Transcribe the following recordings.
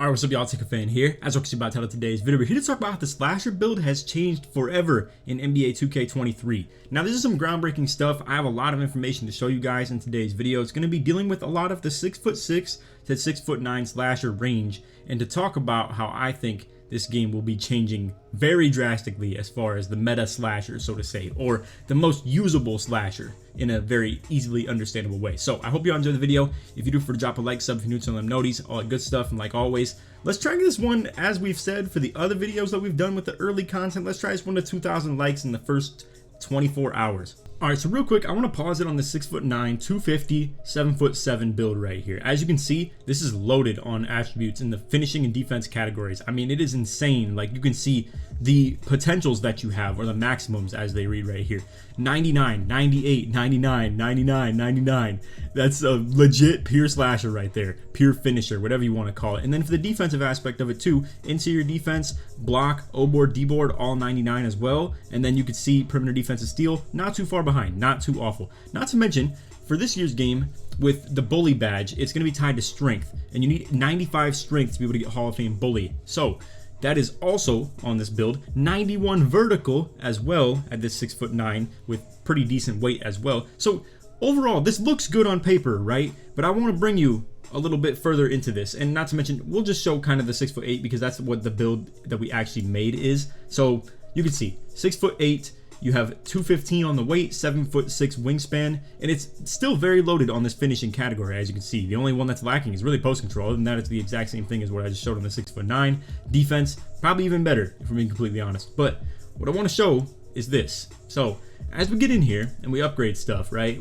Alright, what's up y'all, LakerFan here. As you can see by the title of today's video, we're here to talk about how the slasher build has changed forever in NBA 2K23. Now this is some groundbreaking stuff. I have a lot of information to show you guys in today's video. It's going to be dealing with a lot of the 6'6" to 6'9" slasher range, and to talk about how I think this game will be changing very drastically as far as the meta slasher, so to say, or the most usable slasher in a very easily understandable way. So I hope you all enjoy the video. If you do, for drop a like, sub if you're new to them noties, all that good stuff. And like always, let's try this one, as we've said for the other videos that we've done with the early content, let's try this one to 2,000 likes in the first 24 hours. Alright, so real quick, I want to pause it on the 6'9", 250, 7'7" build right here. As you can see, this is loaded on attributes in the finishing and defense categories. I mean, it is insane. Like, you can see the potentials that you have, or the maximums as they read right here. 99, 98, 99, 99, 99. That's a legit pure slasher right there. Pure finisher, whatever you want to call it. And then for the defensive aspect of it too, interior defense, block, O-board, D-board, all 99 as well. And then you could see perimeter defense and steal, not too far behind, not too awful. Not to mention, for this year's game, with the bully badge, it's going to be tied to strength. And you need 95 strength to be able to get Hall of Fame bully. So that is also on this build. 91 vertical as well at this 6'9" with pretty decent weight as well. So overall, this looks good on paper, right? But I want to bring you a little bit further into this, and not to mention, we'll just show kind of the 6'8" because that's what the build that we actually made is. So you can see 6'8". You have 215 on the weight, 7'6" wingspan, and it's still very loaded on this finishing category, as you can see. The only one that's lacking is really post control. Other than that, it's the exact same thing as what I just showed on the 6'9". Defense, probably even better, if we're being completely honest. But what I want to show is this. So as we get in here and we upgrade stuff, right?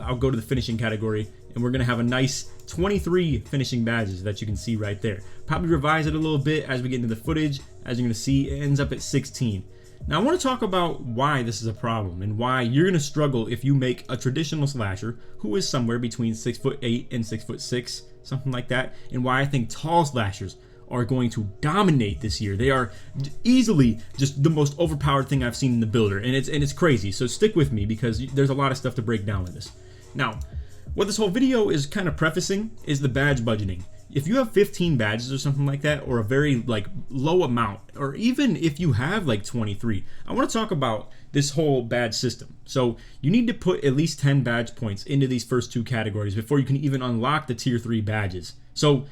I'll go to the finishing category, and we're gonna have a nice 23 finishing badges that you can see right there. Probably revise it a little bit as we get into the footage. As you're gonna see, it ends up at 16. Now I want to talk about why this is a problem and why you're going to struggle if you make a traditional slasher who is somewhere between 6'8" and 6'6", something like that, and why I think tall slashers are going to dominate this year. They are easily just the most overpowered thing I've seen in the builder, and it's crazy. So stick with me because there's a lot of stuff to break down with this. Now, what this whole video is kind of prefacing is the badge budgeting. If you have 15 badges or something like that, or a very low amount, or even if you have 23, I want to talk about this whole badge system. So you need to put at least 10 badge points into these first two categories before you can even unlock the tier 3 badges. So,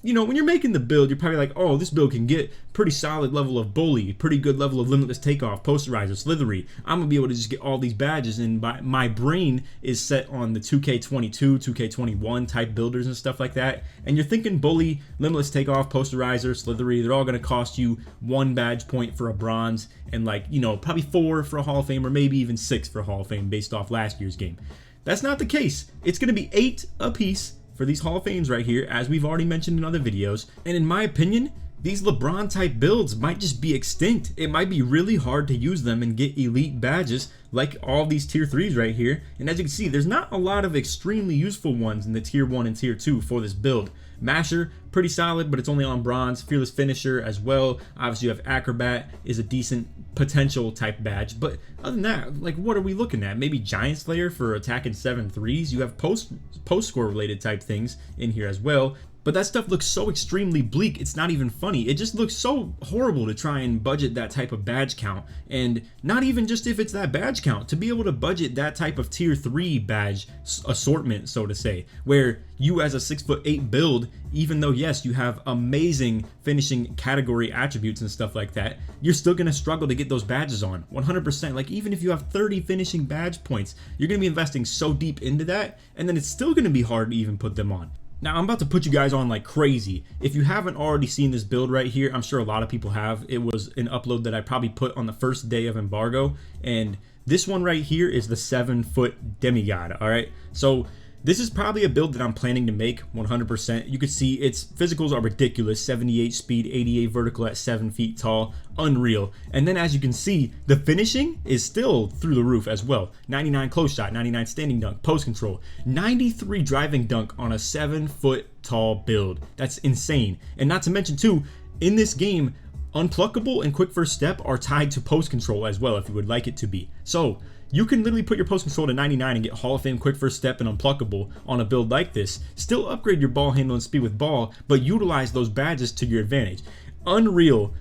you know, when you're making the build, you're probably like, oh, this build can get pretty solid level of bully, pretty good level of limitless takeoff, posterizer, slithery. I'm gonna be able to just get all these badges, and my brain is set on the 2K22, 2K21 type builders and stuff like that. And you're thinking bully, limitless takeoff, posterizer, slithery, they're all gonna cost you 1 badge point for a bronze, and probably 4 for a Hall of Fame, or maybe even 6 for a Hall of Fame based off last year's game. That's not the case. It's gonna be 8 a piece for these Hall of Fames right here, as we've already mentioned in other videos. And in my opinion, these LeBron type builds might just be extinct. It might be really hard to use them and get elite badges like all these tier 3s right here. And as you can see, there's not a lot of extremely useful ones in the tier 1 and tier 2 for this build. Masher, pretty solid, but it's only on bronze. Fearless Finisher as well. Obviously you have Acrobat, is a decent potential type badge, but other than that, what are we looking at? Maybe Giant Slayer for attacking 7 threes. You have post score related type things in here as well. But that stuff looks so extremely bleak, it's not even funny. It just looks so horrible to try and budget that type of badge count. And not even just if it's that badge count, to be able to budget that type of tier 3 badge assortment, so to say, where you as a 6'8" build, even though yes, you have amazing finishing category attributes and stuff like that, you're still gonna struggle to get those badges on 100%. Even if you have 30 finishing badge points, you're gonna be investing so deep into that, and then it's still gonna be hard to even put them on. Now, I'm about to put you guys on like crazy. If you haven't already seen this build right here, I'm sure a lot of people have. It was an upload that I probably put on the first day of embargo. And this one right here is the 7-foot Demigod, all right? So this is probably a build that I'm planning to make 100%. You can see its physicals are ridiculous. 78 speed, 88 vertical at 7 feet tall. Unreal. And then as you can see, the finishing is still through the roof as well. 99 close shot, 99 standing dunk, post control, 93 driving dunk on a 7-foot tall build. That's insane. And not to mention too, in this game, Unpluckable and quick first step are tied to post control as well if you would like it to be. So you can literally put your post control to 99 and get Hall of Fame quick first step and unpluckable on a build like this. Still upgrade your ball handle and speed with ball, but utilize those badges to your advantage. Unreal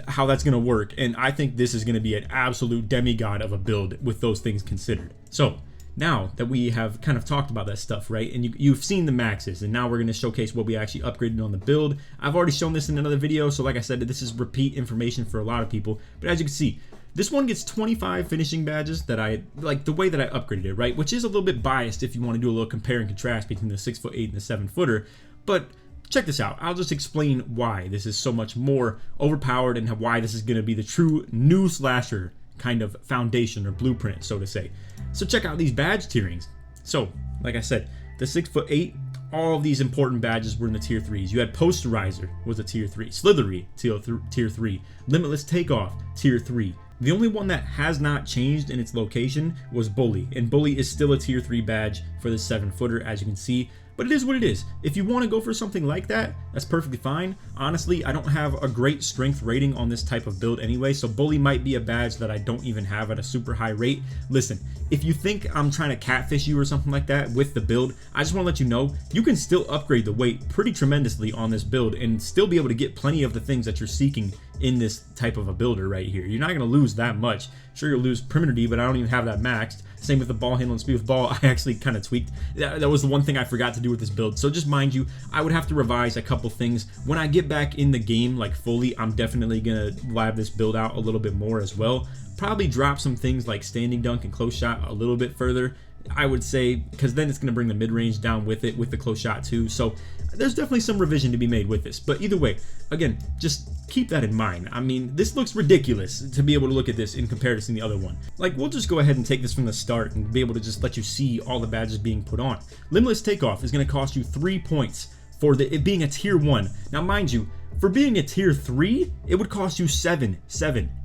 how that's going to work, and I think this is going to be an absolute demigod of a build with those things considered. So now that we have kind of talked about that stuff, right, and you've seen the maxes, and now we're going to showcase what we actually upgraded on the build. I've already shown this in another video, so like I said, this is repeat information for a lot of people, but as you can see, this one gets 25 finishing badges that I like the way that I upgraded it, right, which is a little bit biased if you want to do a little compare and contrast between the 6'8" and the 7-footer, but check this out. I'll just explain why this is so much more overpowered and why this is going to be the true new slasher kind of foundation or blueprint, so to say. So check out these badge tierings. So, like I said, the 6'8", all of these important badges were in the tier 3s. You had Posterizer was a tier 3, Slithery tier 3, Limitless Takeoff tier 3. The only one that has not changed in its location was Bully, and Bully is still a tier 3 badge for the 7-footer, as you can see. But it is what it is. If you want to go for something like that, that's perfectly fine. Honestly, I don't have a great strength rating on this type of build anyway, so Bully might be a badge that I don't even have at a super high rate. Listen, if you think I'm trying to catfish you or something like that with the build, I just want to let you know, you can still upgrade the weight pretty tremendously on this build and still be able to get plenty of the things that you're seeking in this type of a builder right here. You're not going to lose that much. Sure, you'll lose Primitivity, but I don't even have that maxed. Same with the ball handle and speed with ball. I actually kind of tweaked. That was the one thing I forgot to do with this build. So just mind you, I would have to revise a couple things. When I get back in the game like fully, I'm definitely going to lab this build out a little bit more as well. Probably drop some things like standing dunk and close shot a little bit further, I would say, because then it's going to bring the mid-range down with it, with the close shot too. So there's definitely some revision to be made with this. But either way, again, just keep that in mind. I mean, this looks ridiculous to be able to look at this in comparison to the other one. Like, we'll just go ahead and take this from the start and be able to just let you see all the badges being put on. Limitless Takeoff is going to cost you 3 points for it being a tier 1. Now, mind you, for being a tier 3, it would cost you 7,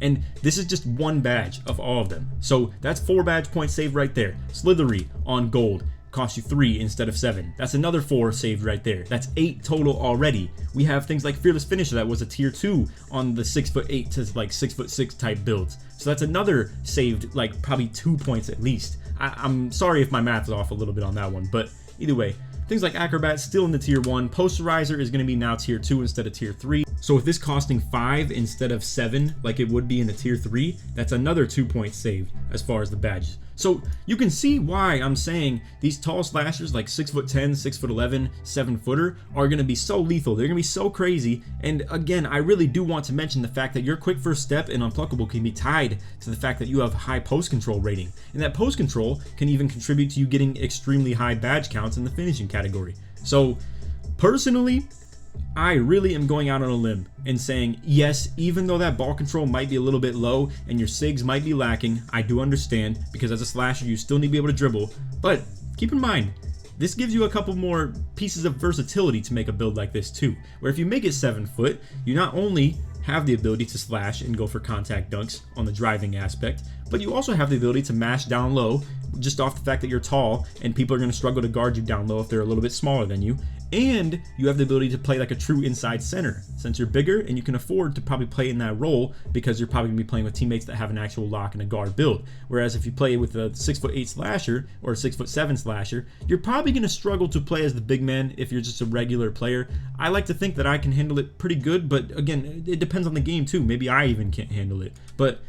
and this is just one badge of all of them. So that's 4 badge points saved right there. Slithery on gold cost you 3 instead of 7. That's another 4 saved right there. That's 8 total already. We have things like Fearless Finisher that was a tier 2 on the 6'8" to like 6'6" type builds. So that's another saved, like probably 2 points at least. I'm sorry if my math is off a little bit on that one, but either way, things like Acrobat still in the tier 1. Posterizer is going to be now tier 2 instead of tier 3. So with this costing 5 instead of 7 like it would be in the tier 3, that's another 2 points saved as far as the badges. So you can see why I'm saying these tall slashers like 6'10", 6'11", 7-footer are going to be so lethal. They're going to be so crazy. And again, I really do want to mention the fact that your quick first step and unpluckable can be tied to the fact that you have high post control rating. And that post control can even contribute to you getting extremely high badge counts in the finishing category. So personally, I really am going out on a limb and saying, yes, even though that ball control might be a little bit low and your SIGs might be lacking, I do understand, because as a slasher you still need to be able to dribble, but keep in mind, this gives you a couple more pieces of versatility to make a build like this too, where if you make it 7 foot, you not only have the ability to slash and go for contact dunks on the driving aspect, but you also have the ability to mash down low just off the fact that you're tall and people are going to struggle to guard you down low if they're a little bit smaller than you. And you have the ability to play like a true inside center since you're bigger and you can afford to probably play in that role because you're probably going to be playing with teammates that have an actual lock and a guard build. Whereas if you play with a 6'8" slasher or a 6'7" slasher, you're probably going to struggle to play as the big man if you're just a regular player. I like to think that I can handle it pretty good, but again, it depends on the game too. Maybe I even can't handle it. But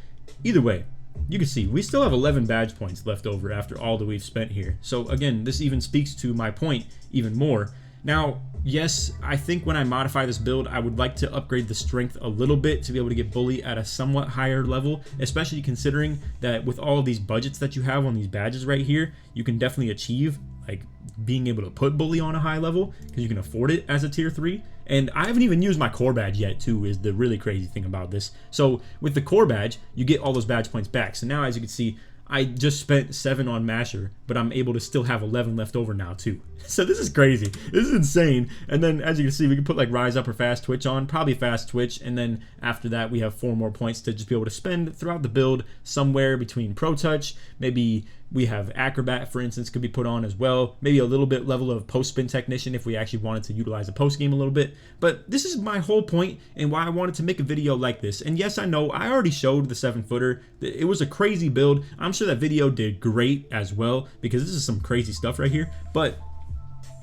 either way, you can see we still have 11 badge points left over after all that we've spent here. So again, this even speaks to my point even more. Now, yes, I think when I modify this build, I would like to upgrade the strength a little bit to be able to get Bully at a somewhat higher level, especially considering that with all of these budgets that you have on these badges right here, you can definitely achieve like being able to put Bully on a high level because you can afford it as a tier 3. And I haven't even used my core badge yet too, is the really crazy thing about this. So with the core badge, you get all those badge points back. So now as you can see, I just spent 7 on Masher, but I'm able to still have 11 left over now too. So this is crazy. This is insane. And then as you can see, we can put like Rise Up or Fast Twitch on, probably Fast Twitch. And then after that, we have 4 more points to just be able to spend throughout the build somewhere between Pro Touch. Maybe we have Acrobat, for instance, could be put on as well. Maybe a little bit level of Post Spin Technician if we actually wanted to utilize a post game a little bit. But this is my whole point and why I wanted to make a video like this. And yes, I know I already showed the 7-footer. It was a crazy build. I'm sure that video did great as well because this is some crazy stuff right here. But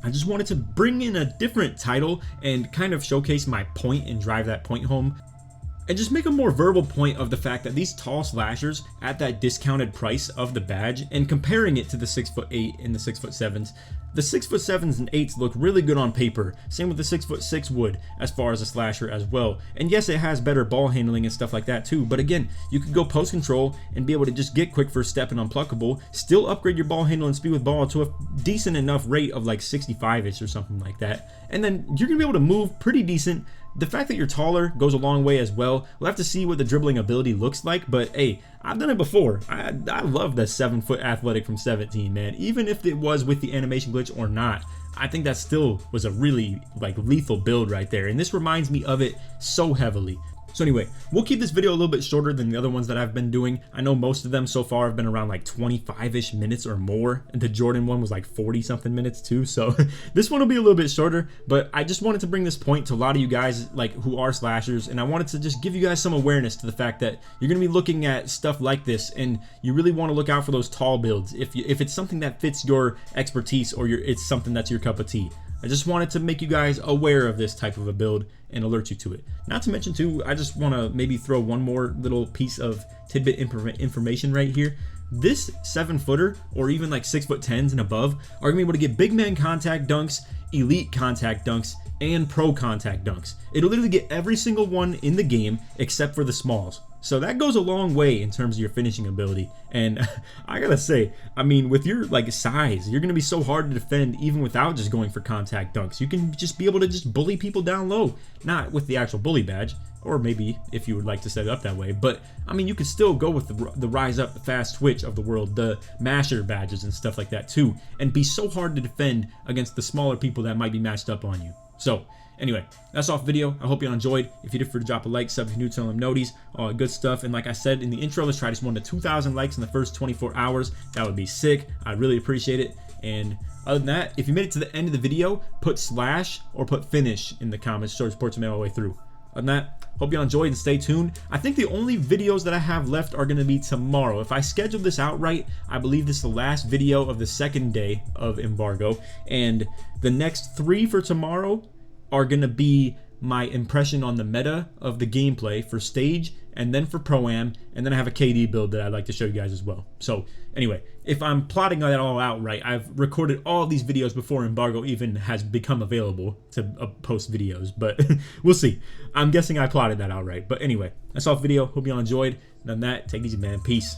I just wanted to bring in a different title and kind of showcase my point and drive that point home. And just make a more verbal point of the fact that these tall slashers at that discounted price of the badge and comparing it to the 6'8" and the 6'7s, the 6'7s and 8s look really good on paper. Same with the 6'6" would as far as a slasher as well. And yes, it has better ball handling and stuff like that too. But again, you could go post control and be able to just get quick first step and unpluckable, still upgrade your ball handle and speed with ball to a decent enough rate of like 65ish or something like that. And then you're gonna be able to move pretty decent. The fact that you're taller goes a long way as well. We'll have to see what the dribbling ability looks like, but hey, I've done it before. I love the 7-foot athletic from 17, man. Even if it was with the animation glitch or not, I think that still was a really like lethal build right there. And this reminds me of it so heavily. So anyway, we'll keep this video a little bit shorter than the other ones that I've been doing. I know most of them so far have been around like 25-ish minutes or more. And the Jordan one was like 40-something minutes too. So this one will be a little bit shorter, but I just wanted to bring this point to a lot of you guys like who are slashers. And I wanted to just give you guys some awareness to the fact that you're going to be looking at stuff like this and you really want to look out for those tall builds. If it's something that fits your expertise or it's something that's your cup of tea. I just wanted to make you guys aware of this type of a build and alert you to it. Not to mention too, I just want to maybe throw one more little piece of tidbit information right here. This 7-footer or even like 6'10s and above are gonna be able to get big man contact dunks, elite contact dunks, and pro contact dunks. It'll literally get every single one in the game except for the smalls. So that goes a long way in terms of your finishing ability. And I gotta say, I mean, with your like size, you're gonna be so hard to defend even without just going for contact dunks. You can just be able to just bully people down low, not with the actual bully badge, or maybe if you would like to set it up that way. But I mean, you could still go with the Rise Up, the Fast Twitch of the world, the Masher badges and stuff like that too, and be so hard to defend against the smaller people that might be matched up on you. So anyway, that's off video. I hope you all enjoyed. If you did, to drop a like, sub if you're new, tell them noties, all that good stuff. And like I said in the intro, let's try this one to 2,000 likes in the first 24 hours. That would be sick. I'd really appreciate it. And other than that, if you made it to the end of the video, put slash or put finish in the comments. Show support to me all the way through. Other than that, hope you all enjoyed and stay tuned. I think the only videos that I have left are going to be tomorrow. If I schedule this out right, I believe this is the last video of the second day of embargo. And the next 3 for tomorrow are going to be my impression on the meta of the gameplay for stage and then for Pro-Am, and then I have a KD build that I'd like to show you guys as well. So anyway, if I'm plotting that all out right, I've recorded all of these videos before embargo even has become available to post videos, but we'll see. I'm guessing I plotted that out right. But anyway, that's all the video. Hope you all enjoyed. And on that, take it easy, man. Peace.